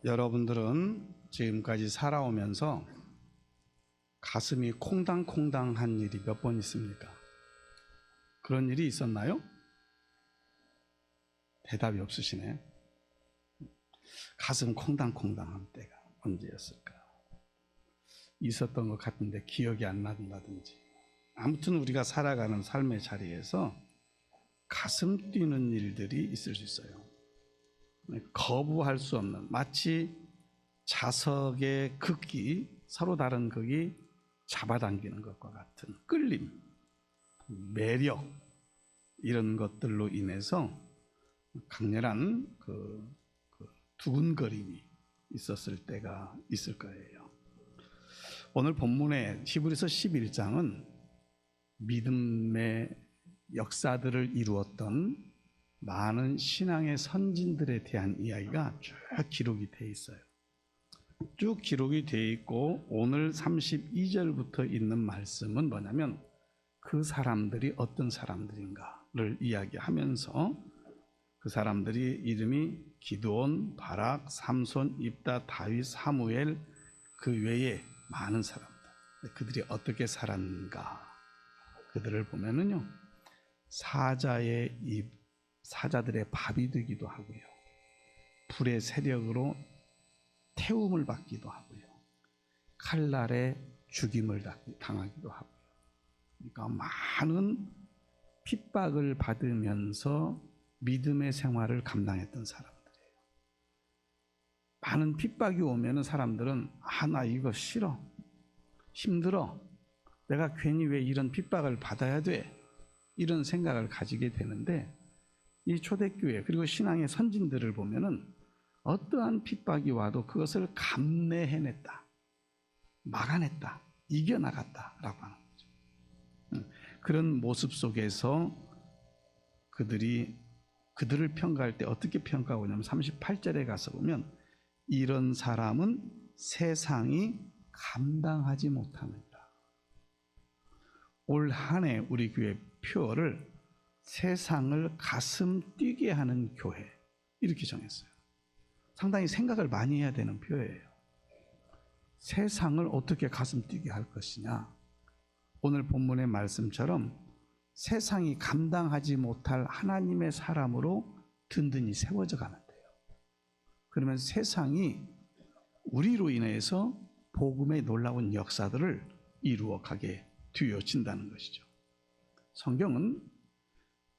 여러분들은 지금까지 살아오면서 가슴이 콩당콩당한 일이 몇 번 있습니까? 그런 일이 있었나요? 대답이 없으시네. 가슴 콩당콩당한 때가 언제였을까? 있었던 것 같은데 기억이 안 난다든지. 아무튼 우리가 살아가는 삶의 자리에서 가슴 뛰는 일들이 있을 수 있어요. 거부할 수 없는, 마치 자석의 극이, 서로 다른 극이 잡아당기는 것과 같은 끌림, 매력, 이런 것들로 인해서 강렬한 그 두근거림이 있었을 때가 있을 거예요. 오늘 본문의 히브리서 11장은 믿음의 역사들을 이루었던 많은 신앙의 선진들에 대한 이야기가 쭉 기록이 되어 있어요. 쭉 기록이 되어 있고 오늘 32절부터 있는 말씀은 뭐냐면 그 사람들이 어떤 사람들인가를 이야기하면서 그 사람들이 이름이 기드온, 바락, 삼손, 입다, 다윗, 사무엘, 그 외에 많은 사람들, 그들이 어떻게 살았는가, 그들을 보면은요, 사자들의 밥이 되기도 하고요, 불의 세력으로 태움을 받기도 하고요, 칼날에 죽임을 당하기도 하고요. 그러니까 많은 핍박을 받으면서 믿음의 생활을 감당했던 사람들이에요. 많은 핍박이 오면 사람들은 나 이거 싫어, 힘들어, 내가 괜히 왜 이런 핍박을 받아야 돼, 이런 생각을 가지게 되는데, 이 초대교회 그리고 신앙의 선진들을 보면은 어떠한 핍박이 와도 그것을 감내해냈다, 막아냈다, 이겨나갔다라고 하는 거죠. 그런 모습 속에서 그들을 평가할 때 어떻게 평가하고 있냐면 38절에 가서 보면 이런 사람은 세상이 감당하지 못합니다. 올 한 해 우리 교회 표어를 세상을 가슴 뛰게 하는 교회, 이렇게 정했어요. 상당히 생각을 많이 해야 되는 표어예요. 세상을 어떻게 가슴 뛰게 할 것이냐. 오늘 본문의 말씀처럼 세상이 감당하지 못할 하나님의 사람으로 든든히 세워져 가는데요. 그러면 세상이 우리로 인해서 복음의 놀라운 역사들을 이루어가게 되어진다는 것이죠. 성경은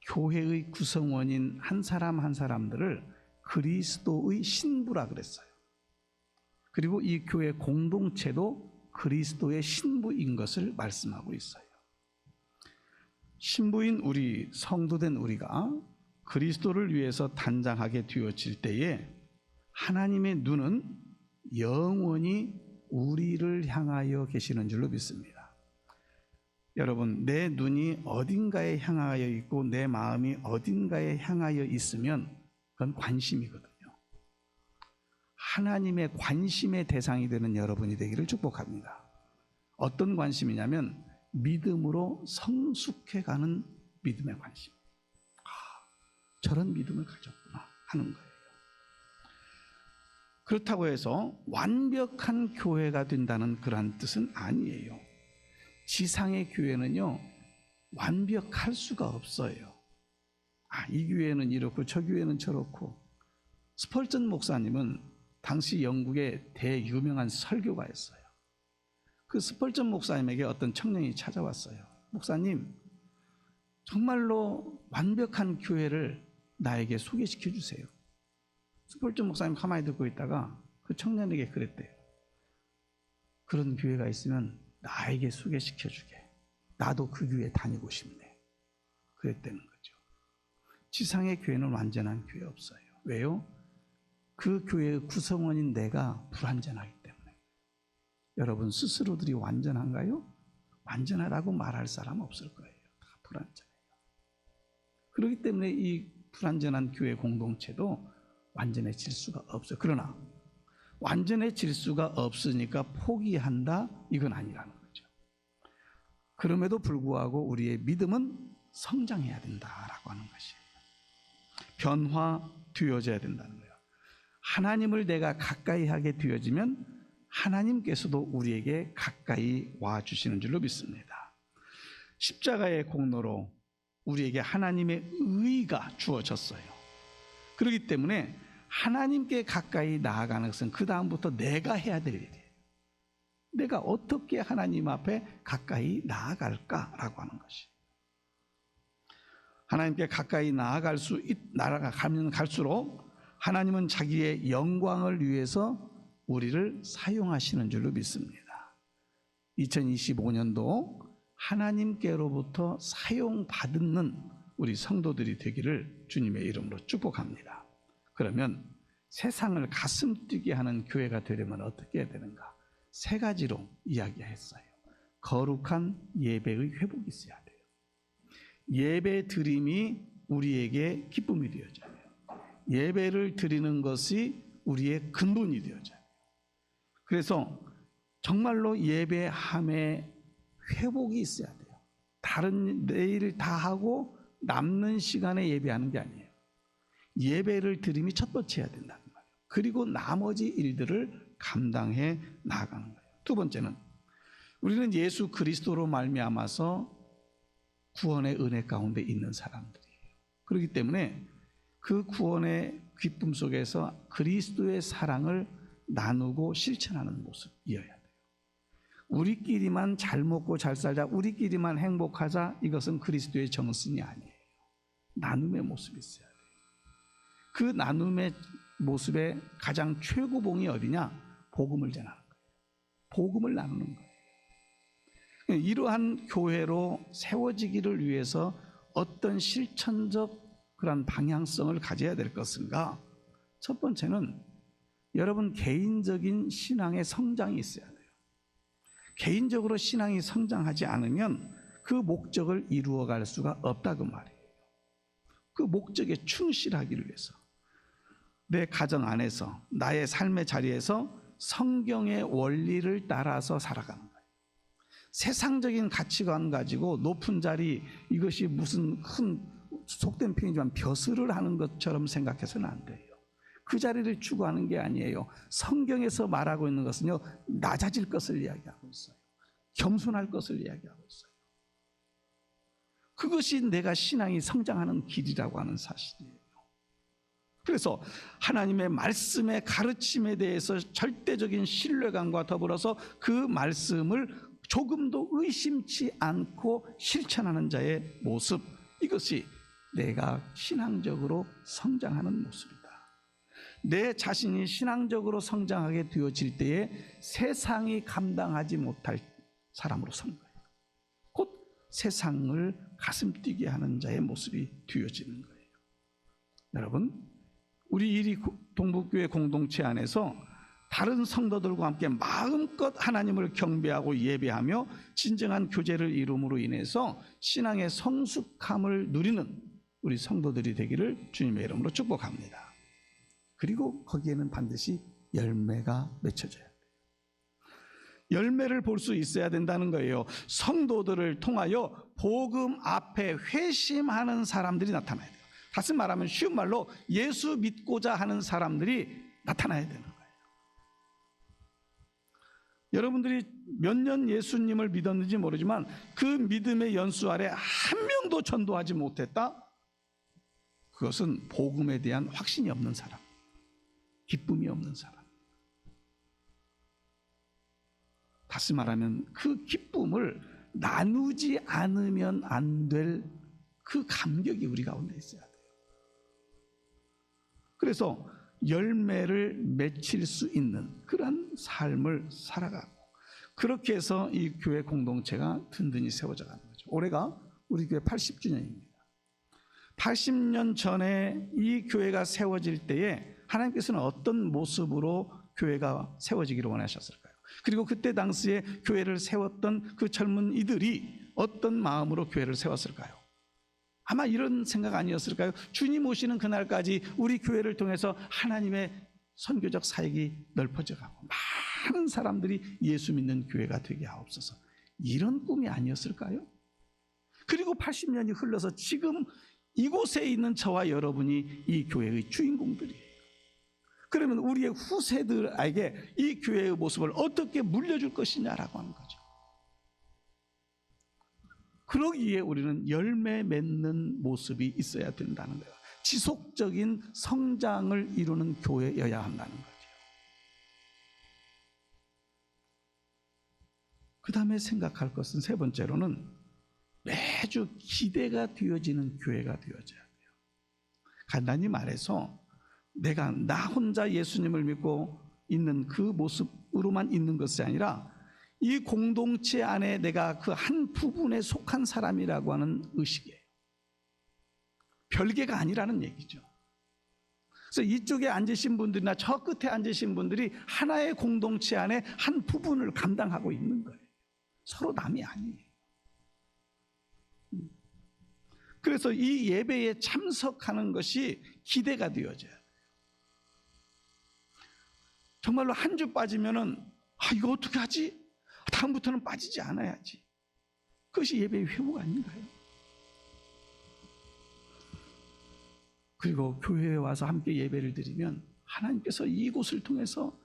교회의 구성원인 한 사람 한 사람들을 그리스도의 신부라 그랬어요. 그리고 이 교회 공동체도 그리스도의 신부인 것을 말씀하고 있어요. 신부인 우리, 성도된 우리가 그리스도를 위해서 단장하게 되어질 때에 하나님의 눈은 영원히 우리를 향하여 계시는 줄로 믿습니다. 여러분, 내 눈이 어딘가에 향하여 있고 내 마음이 어딘가에 향하여 있으면 그건 관심이거든요. 하나님의 관심의 대상이 되는 여러분이 되기를 축복합니다. 어떤 관심이냐면 믿음으로 성숙해가는 믿음의 관심. 저런 믿음을 가졌구나 하는 거예요. 그렇다고 해서 완벽한 교회가 된다는 그러한 뜻은 아니에요. 지상의 교회는요, 완벽할 수가 없어요. 이 교회는 이렇고 저 교회는 저렇고. 스펄전 목사님은 당시 영국의 대유명한 설교가였어요. 그 스펄전 목사님에게 어떤 청년이 찾아왔어요. 목사님, 정말로 완벽한 교회를 나에게 소개시켜 주세요. 스펄전 목사님 가만히 듣고 있다가 그 청년에게 그랬대요. 그런 교회가 있으면 나에게 소개시켜 주게. 나도 그 교회 다니고 싶네. 그랬다는 거죠. 지상의 교회는 완전한 교회 없어요. 왜요? 그 교회의 구성원인 내가 불완전하기 때문에. 여러분 스스로들이 완전한가요? 완전하다고 말할 사람 없을 거예요. 다 불완전해요. 그렇기 때문에 이 불완전한 교회 공동체도 완전해질 수가 없어요. 그러나 완전해질 수가 없으니까 포기한다, 이건 아니라는 거죠. 그럼에도 불구하고 우리의 믿음은 성장해야 된다라고 하는 것이에요. 변화되어져야 된다는 거예요. 하나님을 내가 가까이 하게 되어지면 하나님께서도 우리에게 가까이 와 주시는 줄로 믿습니다. 십자가의 공로로 우리에게 하나님의 의가 주어졌어요. 그렇기 때문에 하나님께 가까이 나아가는 것은 그 다음부터 내가 해야 될 일이에요. 내가 어떻게 하나님 앞에 가까이 나아갈까라고 하는 것이. 하나님께 가까이 나아가면 갈수록 하나님은 자기의 영광을 위해서 우리를 사용하시는 줄로 믿습니다. 2025년도 하나님께로부터 사용받는 우리 성도들이 되기를 주님의 이름으로 축복합니다. 그러면 세상을 가슴 뛰게 하는 교회가 되려면 어떻게 해야 되는가? 3가지로 이야기했어요. 거룩한 예배의 회복이 있어야 돼요. 예배 드림이 우리에게 기쁨이 되어져야 돼요. 예배를 드리는 것이 우리의 근본이 되어져야 돼요. 그래서 정말로 예배함에 회복이 있어야 돼요. 다른 내일 다 하고 남는 시간에 예배하는 게 아니에요. 예배를 드림이 첫 번째 해야 된다는 말이에요. 그리고 나머지 일들을 감당해 나아가는 거예요. 2번째는 우리는 예수 그리스도로 말미암아서 구원의 은혜 가운데 있는 사람들이에요. 그렇기 때문에 그 구원의 기쁨 속에서 그리스도의 사랑을 나누고 실천하는 모습이어야 돼요. 우리끼리만 잘 먹고 잘 살자, 우리끼리만 행복하자, 이것은 그리스도의 정신이 아니에요. 나눔의 모습이 있어야 돼요. 그 나눔의 모습의 가장 최고봉이 어디냐? 복음을 전하는 거예요. 복음을 나누는 거예요. 이러한 교회로 세워지기를 위해서 어떤 실천적 그런 방향성을 가져야 될 것인가? 첫 번째는 여러분 개인적인 신앙의 성장이 있어야 돼요. 개인적으로 신앙이 성장하지 않으면 그 목적을 이루어갈 수가 없다고 말이에요. 그 목적에 충실하기를 위해서 내 가정 안에서 나의 삶의 자리에서 성경의 원리를 따라서 살아가는 거예요. 세상적인 가치관 가지고 높은 자리, 이것이 무슨 큰 속된 표현이지만 벼슬을 하는 것처럼 생각해서는 안 돼요. 그 자리를 추구하는 게 아니에요. 성경에서 말하고 있는 것은요, 낮아질 것을 이야기하고 있어요. 겸손할 것을 이야기하고 있어요. 그것이 내가 신앙이 성장하는 길이라고 하는 사실이에요. 그래서 하나님의 말씀의 가르침에 대해서 절대적인 신뢰감과 더불어서 그 말씀을 조금도 의심치 않고 실천하는 자의 모습, 이것이 내가 신앙적으로 성장하는 모습이다. 내 자신이 신앙적으로 성장하게 되어질 때에 세상이 감당하지 못할 사람으로 선 거예요. 곧 세상을 가슴 뛰게 하는 자의 모습이 되어지는 거예요. 여러분, 우리 이리 동북교회 공동체 안에서 다른 성도들과 함께 마음껏 하나님을 경배하고 예배하며 진정한 교제를 이룸으로 인해서 신앙의 성숙함을 누리는 우리 성도들이 되기를 주님의 이름으로 축복합니다. 그리고 거기에는 반드시 열매가 맺혀져야 돼요. 열매를 볼 수 있어야 된다는 거예요. 성도들을 통하여 복음 앞에 회심하는 사람들이 나타나야 돼요. 다시 말하면 쉬운 말로 예수 믿고자 하는 사람들이 나타나야 되는 거예요. 여러분들이 몇 년 예수님을 믿었는지 모르지만 그 믿음의 연수 아래 한 명도 전도하지 못했다? 그것은 복음에 대한 확신이 없는 사람, 기쁨이 없는 사람. 다시 말하면 그 기쁨을 나누지 않으면 안 될 그 감격이 우리 가운데 있어야 돼요. 그래서 열매를 맺힐 수 있는 그런 삶을 살아가고, 그렇게 해서 이 교회 공동체가 든든히 세워져 가는 거죠. 올해가 우리 교회 80주년입니다. 80년 전에 이 교회가 세워질 때에 하나님께서는 어떤 모습으로 교회가 세워지기를 원하셨을까요? 그리고 그때 당시에 교회를 세웠던 그 젊은 이들이 어떤 마음으로 교회를 세웠을까요? 아마 이런 생각 아니었을까요? 주님 오시는 그날까지 우리 교회를 통해서 하나님의 선교적 사역이 넓어져 가고 많은 사람들이 예수 믿는 교회가 되게 하옵소서. 이런 꿈이 아니었을까요? 그리고 80년이 흘러서 지금 이곳에 있는 저와 여러분이 이 교회의 주인공들이에요. 그러면 우리의 후세들에게 이 교회의 모습을 어떻게 물려줄 것이냐라고 하는 거죠. 그러기에 우리는 열매 맺는 모습이 있어야 된다는 거예요. 지속적인 성장을 이루는 교회여야 한다는 거죠. 그 다음에 생각할 것은 세 번째로는 매주 기대가 되어지는 교회가 되어져야 돼요. 간단히 말해서 나 혼자 예수님을 믿고 있는 그 모습으로만 있는 것이 아니라 이 공동체 안에 내가 그 한 부분에 속한 사람이라고 하는 의식이에요. 별개가 아니라는 얘기죠. 그래서 이쪽에 앉으신 분들이나 저 끝에 앉으신 분들이 하나의 공동체 안에 한 부분을 감당하고 있는 거예요. 서로 남이 아니에요. 그래서 이 예배에 참석하는 것이 기대가 되어져요. 정말로 한 주 빠지면은 이거 어떻게 하지? 다음부터는 빠지지 않아야지. 그것이 예배의 회복 아닌가요? 그리고 교회에 와서 함께 예배를 드리면 하나님께서 이곳을 통해서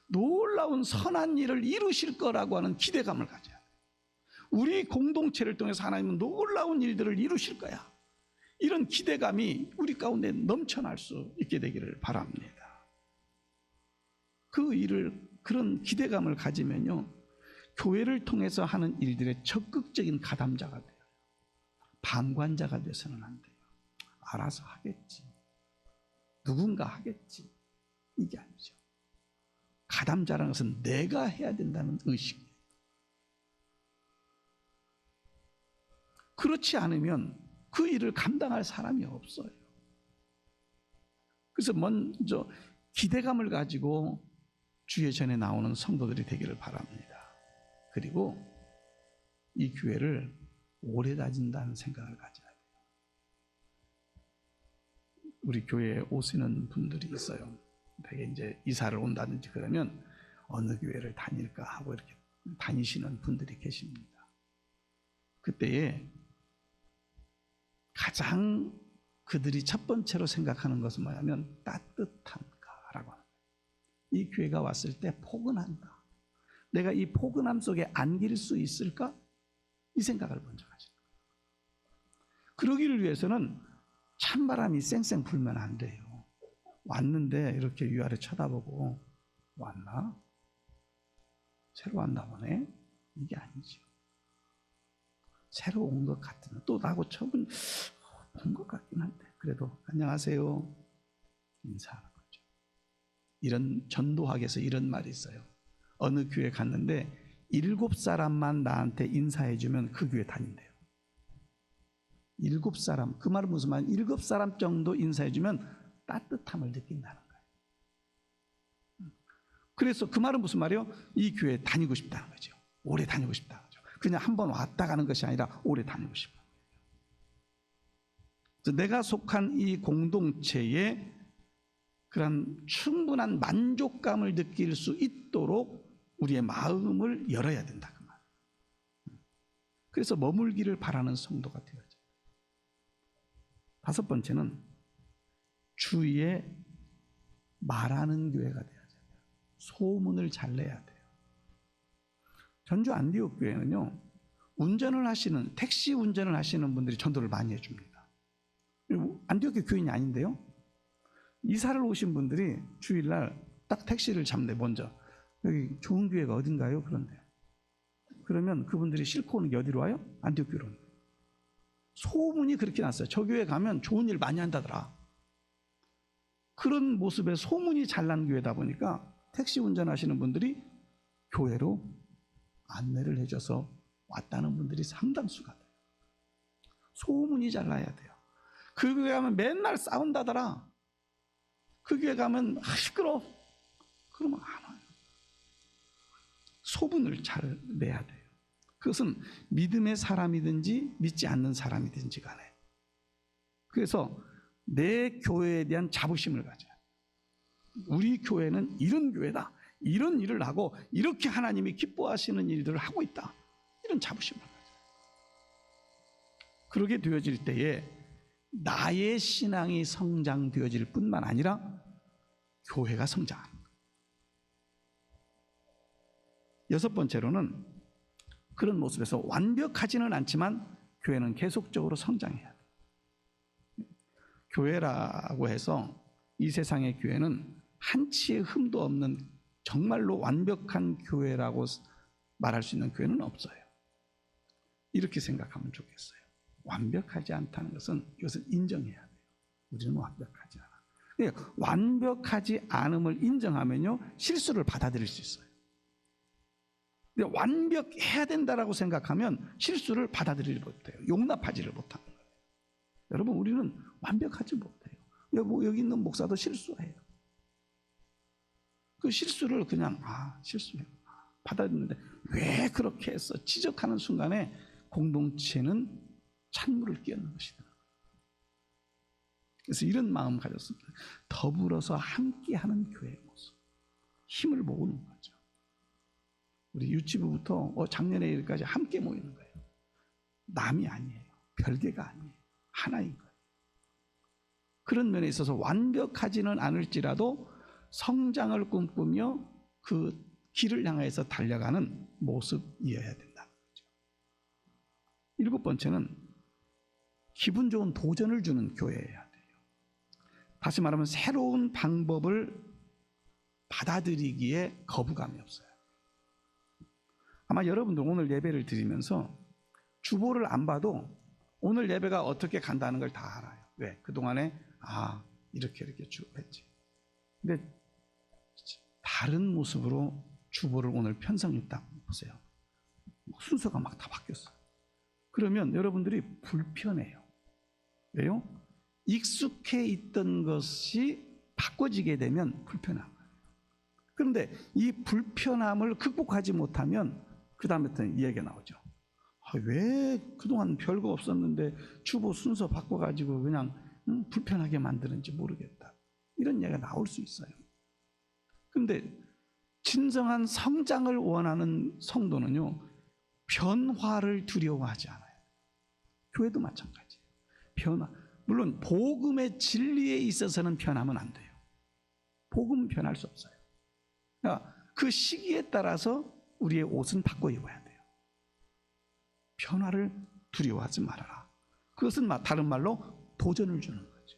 놀라운 선한 일을 이루실 거라고 하는 기대감을 가져야 돼요. 우리 공동체를 통해서 하나님은 놀라운 일들을 이루실 거야. 이런 기대감이 우리 가운데 넘쳐날 수 있게 되기를 바랍니다. 그런 기대감을 가지면요, 교회를 통해서 하는 일들의 적극적인 가담자가 돼요. 방관자가 돼서는 안 돼요. 알아서 하겠지. 누군가 하겠지. 이게 아니죠. 가담자라는 것은 내가 해야 된다는 의식이에요. 그렇지 않으면 그 일을 감당할 사람이 없어요. 그래서 먼저 기대감을 가지고 주의 전에 나오는 성도들이 되기를 바랍니다. 그리고 이 교회를 오래 다진다는 생각을 가져야 돼요. 우리 교회에 오시는 분들이 있어요. 되게 이제 이사를 온다든지 그러면 어느 교회를 다닐까 하고 이렇게 다니시는 분들이 계십니다. 그때에 가장 그들이 첫 번째로 생각하는 것은 뭐냐면 따뜻한가라고 합니다. 이 교회가 왔을 때 포근한가? 내가 이 포근함 속에 안길 수 있을까? 이 생각을 먼저 하시는 거예요. 그러기를 위해서는 찬바람이 쌩쌩 불면 안 돼요. 왔는데 이렇게 위아래 쳐다보고 왔나? 새로 왔나 보네? 이게 아니죠. 새로 온 것 같으면 또 나하고 처음 본 것 같긴 한데 그래도 안녕하세요 인사하는 거죠. 이런 전도학에서 이런 말이 있어요. 어느 교회 갔는데 7사람만 나한테 인사해주면 그 교회 다닌대요. 7사람, 그 말은 무슨 말이에요? 7사람 정도 인사해주면 따뜻함을 느낀다는 거예요. 그래서 그 말은 무슨 말이에요? 이 교회에 다니고 싶다는 거죠. 오래 다니고 싶다는 거죠. 그냥 한번 왔다 가는 것이 아니라 오래 다니고 싶어요. 내가 속한 이 공동체에 그런 충분한 만족감을 느낄 수 있도록 우리의 마음을 열어야 된다 그 말. 그래서 머물기를 바라는 성도가 되어져요. 5번째는 주위에 말하는 교회가 되어져요. 소문을 잘 내야 돼요. 전주 안디옥 교회는요, 택시 운전을 하시는 분들이 전도를 많이 해줍니다. 안디옥 교인이 아닌데요, 이사를 오신 분들이 주일날 딱 택시를 잡는데 먼저 여기 좋은 교회가 어딘가요? 그런데 그러면 그분들이 싣고 오는 게 어디로 와요? 안디옥 교회로. 소문이 그렇게 났어요. 저 교회 가면 좋은 일 많이 한다더라. 그런 모습에 소문이 잘 난 교회다 보니까 택시 운전하시는 분들이 교회로 안내를 해줘서 왔다는 분들이 상당수가 돼요. 소문이 잘 나야 돼요. 그 교회 가면 맨날 싸운다더라. 그 교회 가면 시끄러워. 그러면 안 와요. 소문을 잘 내야 돼요. 그것은 믿음의 사람이든지 믿지 않는 사람이든지 간에. 그래서 내 교회에 대한 자부심을 가져요. 우리 교회는 이런 교회다. 이런 일을 하고 이렇게 하나님이 기뻐하시는 일들을 하고 있다. 이런 자부심을 가져요. 그렇게 되어질 때에 나의 신앙이 성장되어질 뿐만 아니라 교회가 성장하는 거예요. 여섯 번째로는 그런 모습에서 완벽하지는 않지만 교회는 계속적으로 성장해야 돼요. 교회라고 해서 이 세상의 교회는 한치의 흠도 없는 정말로 완벽한 교회라고 말할 수 있는 교회는 없어요. 이렇게 생각하면 좋겠어요. 완벽하지 않다는 것은 이것을 인정해야 돼요. 우리는 완벽하지 않아. 그러니까 완벽하지 않음을 인정하면요, 실수를 받아들일 수 있어요. 근데 완벽해야 된다라고 생각하면 실수를 받아들이지 못해요. 용납하지를 못하는 거예요. 여러분, 우리는 완벽하지 못해요. 여기 있는 목사도 실수해요. 그 실수를 그냥 실수해요. 받아들이는데 왜 그렇게 했어? 지적하는 순간에 공동체는 찬물을 끼얹는 것이다. 그래서 이런 마음 가졌습니다. 더불어서 함께하는 교회의 모습, 힘을 모으는 거죠. 우리 유치부부터 작년에 일까지 함께 모이는 거예요. 남이 아니에요. 별개가 아니에요. 하나인 거예요. 그런 면에 있어서 완벽하지는 않을지라도 성장을 꿈꾸며 그 길을 향해서 달려가는 모습이어야 된다는 거죠. 일곱 번째는 기분 좋은 도전을 주는 교회여야 돼요. 다시 말하면 새로운 방법을 받아들이기에 거부감이 없어요. 아마 여러분들 오늘 예배를 드리면서 주보를 안 봐도 오늘 예배가 어떻게 간다는 걸 다 알아요. 왜? 그동안에 이렇게 쭉 했지. 근데 다른 모습으로 주보를 오늘 편성했다 보세요. 순서가 막 다 바뀌었어요. 그러면 여러분들이 불편해요. 왜요? 익숙해 있던 것이 바꿔지게 되면 불편한 거예요. 그런데 이 불편함을 극복하지 못하면 그 다음부터 이야기가 나오죠. 왜 그동안 별거 없었는데 주보 순서 바꿔가지고 그냥 불편하게 만드는지 모르겠다. 이런 이야기가 나올 수 있어요. 그런데 진정한 성장을 원하는 성도는요, 변화를 두려워하지 않아요. 교회도 마찬가지예요. 변화. 물론 복음의 진리에 있어서는 변하면 안 돼요. 복음은 변할 수 없어요. 그러니까 그 시기에 따라서 우리의 옷은 바꿔 입어야 돼요. 변화를 두려워하지 말아라. 그것은 다른 말로 도전을 주는 거죠.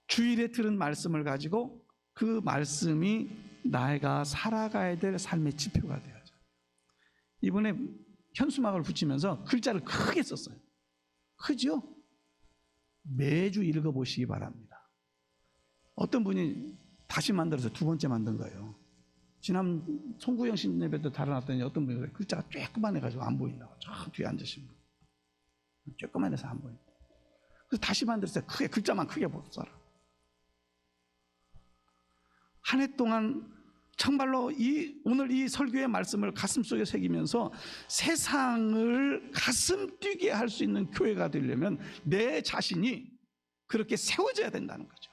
주일에 들은 말씀을 가지고 그 말씀이 내가 살아가야 될 삶의 지표가 되어져. 이번에 현수막을 붙이면서 글자를 크게 썼어요. 크죠? 매주 읽어보시기 바랍니다. 어떤 분이 다시 만들어서 두 번째 만든 거예요. 지난 송구영 신예배 때 달아놨더니 어떤 분이 글자가 쬐끄만해가지고 안 보인다고. 저 뒤에 앉으신 분. 쬐끄만해서 안 보인다. 그래서 다시 만들었어요. 크게, 글자만 크게 써라. 한 해 동안 정말로 오늘 이 설교의 말씀을 가슴속에 새기면서 세상을 가슴 뛰게 할 수 있는 교회가 되려면 내 자신이 그렇게 세워져야 된다는 거죠.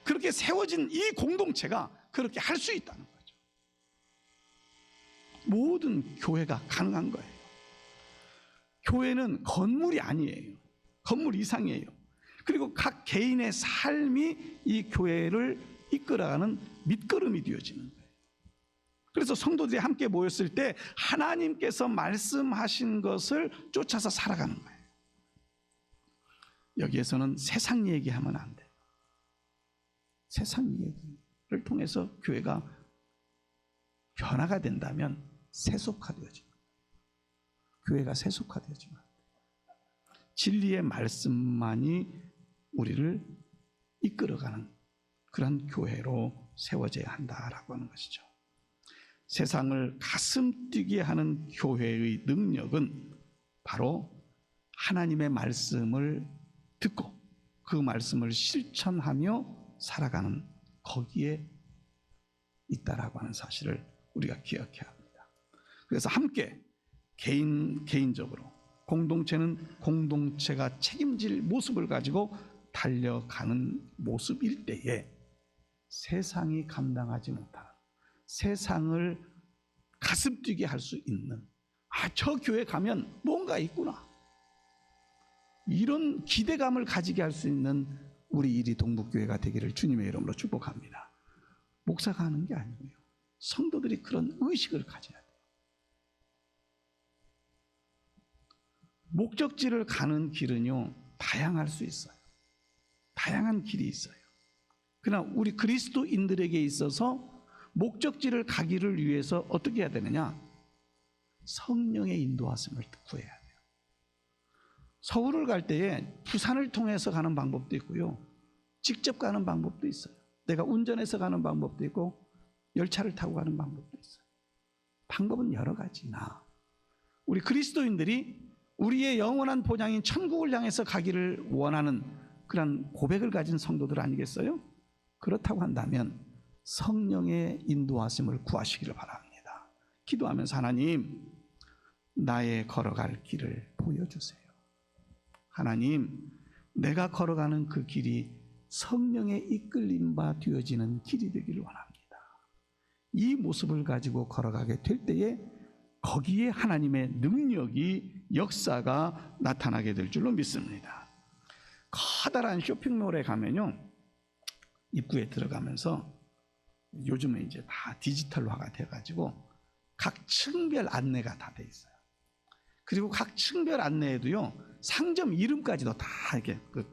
그렇게 세워진 이 공동체가 그렇게 할 수 있다는 거죠. 모든 교회가 가능한 거예요. 교회는 건물이 아니에요. 건물 이상이에요. 그리고 각 개인의 삶이 이 교회를 이끌어가는 밑거름이 되어지는 거예요. 그래서 성도들이 함께 모였을 때 하나님께서 말씀하신 것을 쫓아서 살아가는 거예요. 여기에서는 세상 얘기하면 안 돼요. 세상 얘기를 통해서 교회가 변화가 된다면 세속화되어집니다. 교회가 세속화되어집니다. 진리의 말씀만이 우리를 이끌어가는 그런 교회로 세워져야 한다라고 하는 것이죠. 세상을 가슴 뛰게 하는 교회의 능력은 바로 하나님의 말씀을 듣고 그 말씀을 실천하며 살아가는 거기에 있다라고 하는 사실을 우리가 기억해야 합니다. 그래서 함께 개인적으로 공동체는 공동체가 책임질 모습을 가지고 달려가는 모습일 때에 세상이 감당하지 못하는, 세상을 가슴 뛰게 할 수 있는, 저 교회 가면 뭔가 있구나, 이런 기대감을 가지게 할 수 있는 우리 일이 동북교회가 되기를 주님의 이름으로 축복합니다. 목사가 하는 게 아니고요. 성도들이 그런 의식을 가져야 돼요. 목적지를 가는 길은요, 다양할 수 있어요. 다양한 길이 있어요. 그러나 우리 그리스도인들에게 있어서 목적지를 가기를 위해서 어떻게 해야 되느냐? 성령의 인도하심을 구해야 돼요. 서울을 갈 때에 부산을 통해서 가는 방법도 있고요, 직접 가는 방법도 있어요. 내가 운전해서 가는 방법도 있고 열차를 타고 가는 방법도 있어요. 방법은 여러 가지나 우리 그리스도인들이 우리의 영원한 보장인 천국을 향해서 가기를 원하는 그런 고백을 가진 성도들 아니겠어요? 그렇다고 한다면 성령의 인도하심을 구하시기를 바랍니다. 기도하면서 하나님, 나의 걸어갈 길을 보여주세요. 하나님, 내가 걸어가는 그 길이 성령의 이끌림바 되어지는 길이 되기를 원합니다. 이 모습을 가지고 걸어가게 될 때에 거기에 하나님의 능력이, 역사가 나타나게 될 줄로 믿습니다. 커다란 쇼핑몰에 가면요, 입구에 들어가면서 요즘은 이제 다 디지털화가 돼가지고 각 층별 안내가 다 돼 있어요. 그리고 각 층별 안내에도요, 상점 이름까지도 다 이렇게 그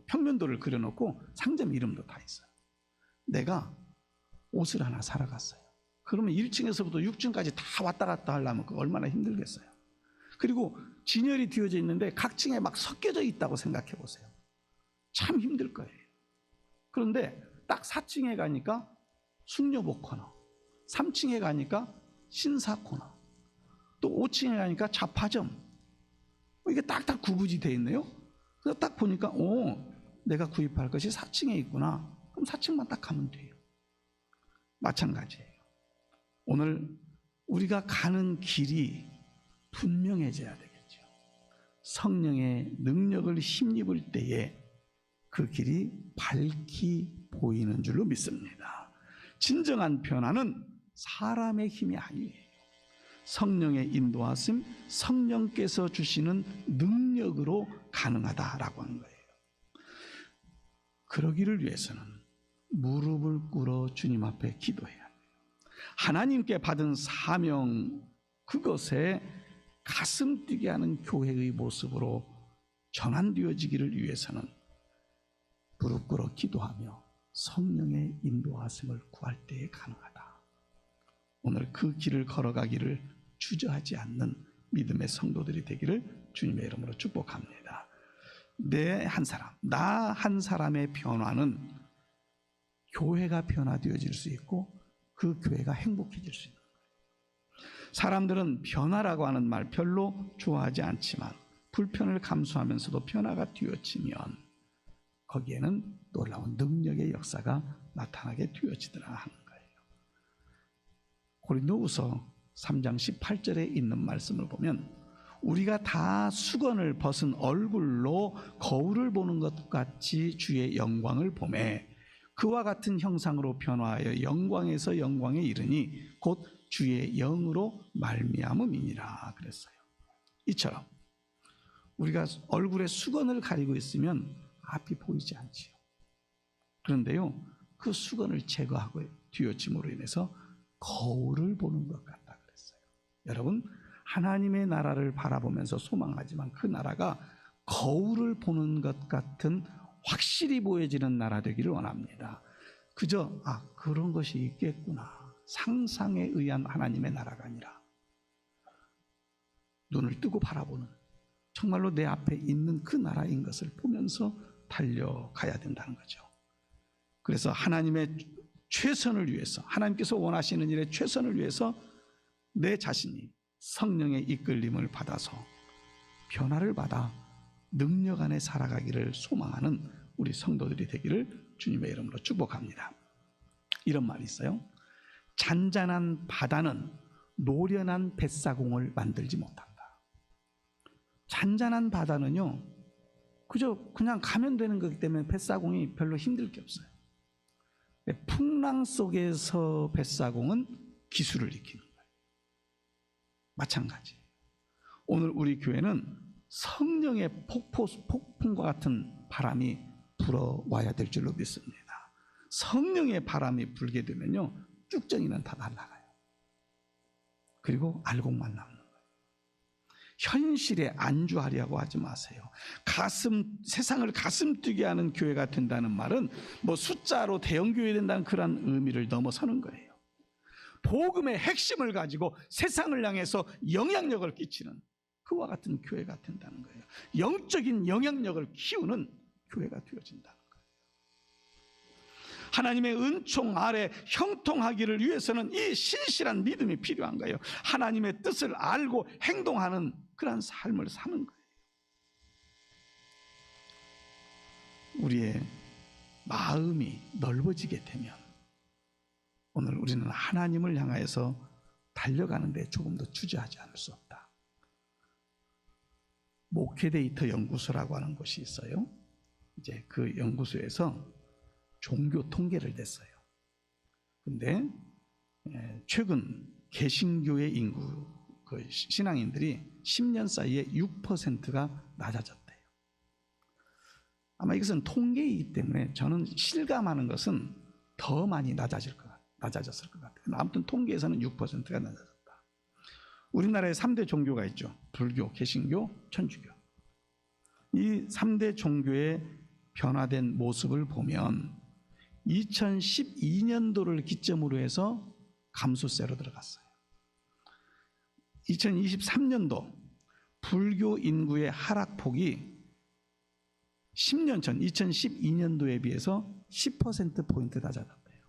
평면도를 그려놓고 상점 이름도 다 있어요. 내가 옷을 하나 사러 갔어요. 그러면 1층에서부터 6층까지 다 왔다 갔다 하려면 그 얼마나 힘들겠어요. 그리고 진열이 되어져 있는데 각 층에 막 섞여져 있다고 생각해 보세요. 참 힘들 거예요. 그런데 딱 4층에 가니까 숙녀복 코너, 3층에 가니까 신사 코너, 또 5층에 가니까 잡화점, 이게 딱딱 구분이 되어 있네요. 그래서 딱 보니까 내가 구입할 것이 4층에 있구나. 그럼 4층만 딱 가면 돼요. 마찬가지예요. 오늘 우리가 가는 길이 분명해져야 되겠죠. 성령의 능력을 힘입을 때에 그 길이 밝히 보이는 줄로 믿습니다. 진정한 변화는 사람의 힘이 아니에요. 성령의 인도하심, 성령께서 주시는 능력으로 가능하다라고 하는 거예요. 그러기를 위해서는 무릎을 꿇어 주님 앞에 기도해야 돼요. 하나님께 받은 사명, 그것에 가슴 뛰게 하는 교회의 모습으로 전환되어지기를 위해서는 무릎 꿇어 기도하며 성령의 인도하심을 구할 때에 가능하다. 오늘 그 길을 걸어가기를 주저하지 않는 믿음의 성도들이 되기를 주님의 이름으로 축복합니다. 나 한 사람의 변화는 교회가 변화되어질 수 있고 그 교회가 행복해질 수 있는 거예요. 사람들은 변화라고 하는 말 별로 좋아하지 않지만 불편을 감수하면서도 변화가 되어지면 거기에는 놀라운 능력의 역사가 나타나게 되어지더라 하는 거예요. 고린도후서 3장 18절에 있는 말씀을 보면 우리가 다 수건을 벗은 얼굴로 거울을 보는 것 같이 주의 영광을 보매 그와 같은 형상으로 변화하여 영광에서 영광에 이르니 곧 주의 영으로 말미암음이니라 그랬어요. 이처럼 우리가 얼굴에 수건을 가리고 있으면 앞이 보이지 않지요. 그런데요, 그 수건을 제거하고 뒤어짐으로 인해서 거울을 보는 것 같다 그랬어요. 여러분, 하나님의 나라를 바라보면서 소망하지만 그 나라가 거울을 보는 것 같은 확실히 보여지는 나라 되기를 원합니다. 그저 그런 것이 있겠구나, 상상에 의한 하나님의 나라가 아니라 눈을 뜨고 바라보는, 정말로 내 앞에 있는 그 나라인 것을 보면서 달려가야 된다는 거죠. 그래서 하나님의 최선을 위해서, 하나님께서 원하시는 일의 최선을 위해서 내 자신이 성령의 이끌림을 받아서 변화를 받아 능력 안에 살아가기를 소망하는 우리 성도들이 되기를 주님의 이름으로 축복합니다. 이런 말이 있어요. 잔잔한 바다는 노련한 뱃사공을 만들지 못한다. 잔잔한 바다는요, 그냥 가면 되는 거기 때문에 뱃사공이 별로 힘들 게 없어요. 풍랑 속에서 뱃사공은 기술을 익히는 거예요. 마찬가지. 오늘 우리 교회는 성령의 폭풍과 같은 바람이 불어와야 될 줄로 믿습니다. 성령의 바람이 불게 되면요, 쭉정이는 다 날아가요. 그리고 알곡만 남는 거예요. 현실에 안주하려고 하지 마세요. 세상을 가슴 뛰게 하는 교회가 된다는 말은 뭐 숫자로 대형교회 된다는 그런 의미를 넘어서는 거예요. 복음의 핵심을 가지고 세상을 향해서 영향력을 끼치는 그와 같은 교회가 된다는 거예요. 영적인 영향력을 키우는 교회가 되어진다는 거예요. 하나님의 은총 아래 형통하기를 위해서는 이 신실한 믿음이 필요한 거예요. 하나님의 뜻을 알고 행동하는 그런 삶을 사는 거예요. 우리의 마음이 넓어지게 되면 오늘 우리는 하나님을 향하여서 달려가는데 조금 더 주저하지 않을 수 없다. 목회데이터 연구소라고 하는 곳이 있어요. 이제 그 연구소에서 종교 통계를 냈어요. 근데 최근 개신교의 인구, 그 신앙인들이 10년 사이에 6%가 낮아졌대요. 아마 이것은 통계이기 때문에 저는 실감하는 것은 더 많이 낮아졌을 것 같아요. 아무튼 통계에서는 6%가 낮아졌다. 우리나라에 3대 종교가 있죠. 불교, 개신교, 천주교. 이 3대 종교의 변화된 모습을 보면 2012년도를 기점으로 해서 감소세로 들어갔어요. 2023년도 불교 인구의 하락폭이 10년 전 2012년도에 비해서 10%포인트 낮아졌대요.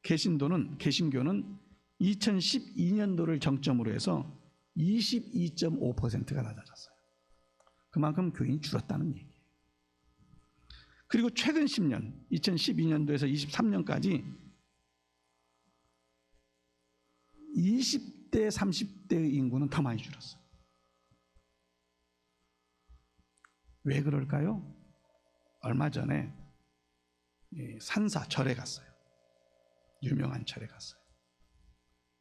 개신교는 2012년도를 정점으로 해서 22.5%가 낮아졌어요. 그만큼 교인이 줄었다는 얘기예요. 그리고 최근 10년, 2012년도에서 23년까지 20대, 30대의 인구는 더 많이 줄었어요. 왜 그럴까요? 얼마 전에 산사 절에 갔어요. 유명한 절에 갔어요.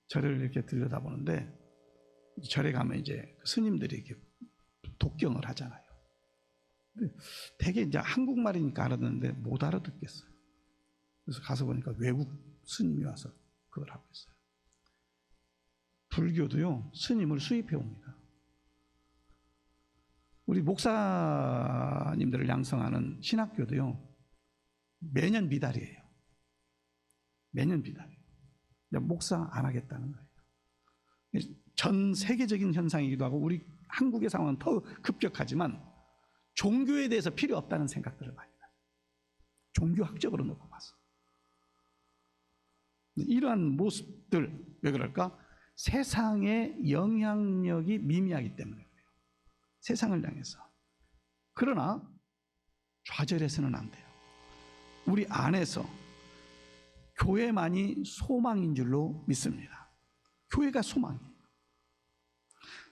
절을 이렇게 들여다보는데 절에 가면 이제 스님들이 이렇게 독경을 하잖아요. 되게 이제 한국말이니까 알아듣는데 못 알아듣겠어요. 그래서 가서 보니까 외국 스님이 와서 그걸 하고 있어요. 불교도요, 스님을 수입해 옵니다. 우리 목사님들을 양성하는 신학교도요, 매년 미달이에요. 매년 미달이에요. 목사 안 하겠다는 거예요. 전 세계적인 현상이기도 하고 우리 한국의 상황은 더 급격하지만 종교에 대해서 필요 없다는 생각들을 많이 해요. 종교학적으로 놓고 봐서. 이러한 모습들, 왜 그럴까? 세상의 영향력이 미미하기 때문에 그래요. 세상을 향해서. 그러나 좌절해서는 안 돼요. 우리 안에서 교회만이 소망인 줄로 믿습니다. 교회가 소망이에요.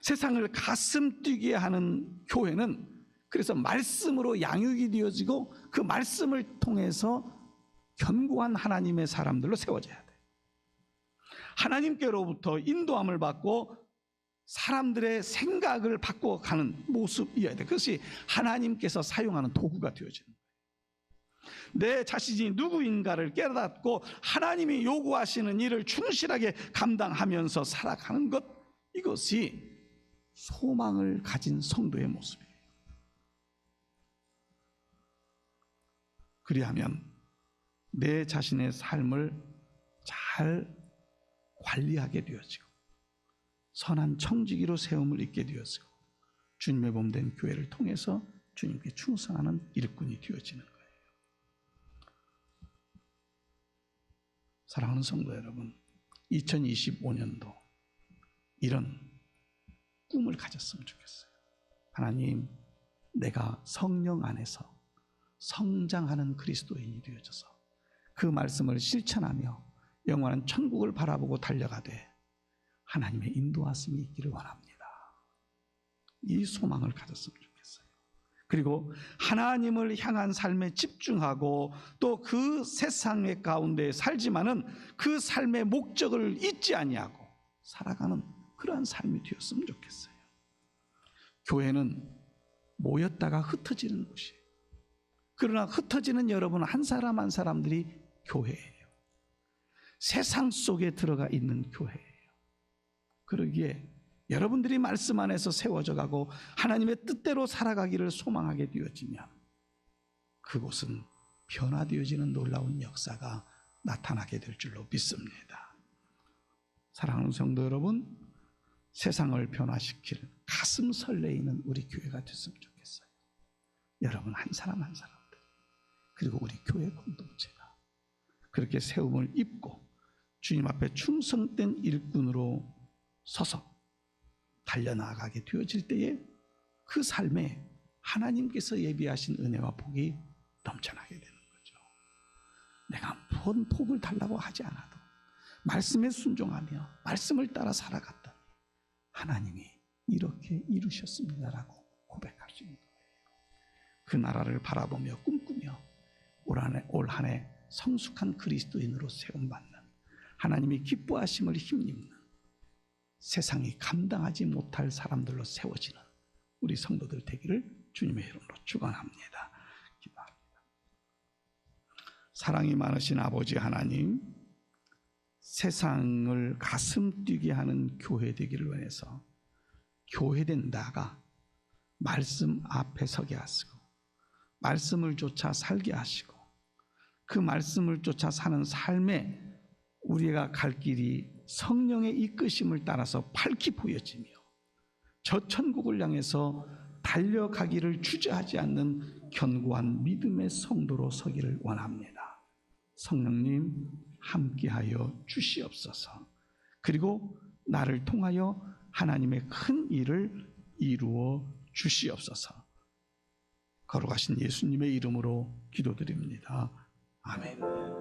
세상을 가슴 뛰게 하는 교회는 그래서 말씀으로 양육이 되어지고 그 말씀을 통해서 견고한 하나님의 사람들로 세워져야 돼요. 하나님께로부터 인도함을 받고 사람들의 생각을 바꿔가는 모습이어야 돼요. 그것이 하나님께서 사용하는 도구가 되어지는 거예요. 내 자신이 누구인가를 깨닫고 하나님이 요구하시는 일을 충실하게 감당하면서 살아가는 것, 이것이 소망을 가진 성도의 모습이에요. 그리하면 내 자신의 삶을 잘 관리하게 되어지고 선한 청지기로 세움을 입게 되어지고 주님의 몸된 교회를 통해서 주님께 충성하는 일꾼이 되어지는 거예요. 사랑하는 성도 여러분, 2025년도 이런 꿈을 가졌으면 좋겠어요. 하나님, 내가 성령 안에서 성장하는 그리스도인이 되어져서 그 말씀을 실천하며 영원한 천국을 바라보고 달려가되 하나님의 인도하심이 있기를 원합니다. 이 소망을 가졌으면 좋겠어요. 그리고 하나님을 향한 삶에 집중하고 또 그 세상의 가운데 살지만은 그 삶의 목적을 잊지 아니하고 살아가는 그러한 삶이 되었으면 좋겠어요. 교회는 모였다가 흩어지는 곳이에요. 그러나 흩어지는 여러분 한 사람 한 사람들이 교회예요. 세상 속에 들어가 있는 교회예요. 그러기에 여러분들이 말씀 안에서 세워져 가고 하나님의 뜻대로 살아가기를 소망하게 되어지면 그곳은 변화되어지는 놀라운 역사가 나타나게 될 줄로 믿습니다. 사랑하는 성도 여러분, 세상을 변화시킬 가슴 설레이는 우리 교회가 됐으면 좋겠어요. 여러분 한 사람 한 사람들, 그리고 우리 교회 공동체가 그렇게 세움을 입고 주님 앞에 충성된 일꾼으로 서서 달려나가게 되어질 때에 그 삶에 하나님께서 예비하신 은혜와 복이 넘쳐나게 되는 거죠. 내가 뭔 복을 달라고 하지 않아도 말씀에 순종하며 말씀을 따라 살아갔더니 하나님이 이렇게 이루셨습니다라고 고백할 수 있는 거예요. 그 나라를 바라보며 꿈꾸며 올 한 해 성숙한 그리스도인으로 세움받는 하나님이 기뻐하심을 힘입는 세상이 감당하지 못할 사람들로 세워지는 우리 성도들 되기를 주님의 이름으로 축원합니다. 기도합니다. 사랑이 많으신 아버지 하나님, 세상을 가슴 뛰게 하는 교회 되기를 원해서 교회된 나가 말씀 앞에 서게 하시고 말씀을 쫓아 살게 하시고 그 말씀을 쫓아 사는 삶에 우리가 갈 길이 성령의 이끄심을 따라서 밝히 보여지며 저 천국을 향해서 달려가기를 주저하지 않는 견고한 믿음의 성도로 서기를 원합니다. 성령님 함께하여 주시옵소서. 그리고 나를 통하여 하나님의 큰 일을 이루어 주시옵소서. 거룩하신 예수님의 이름으로 기도드립니다. 아멘.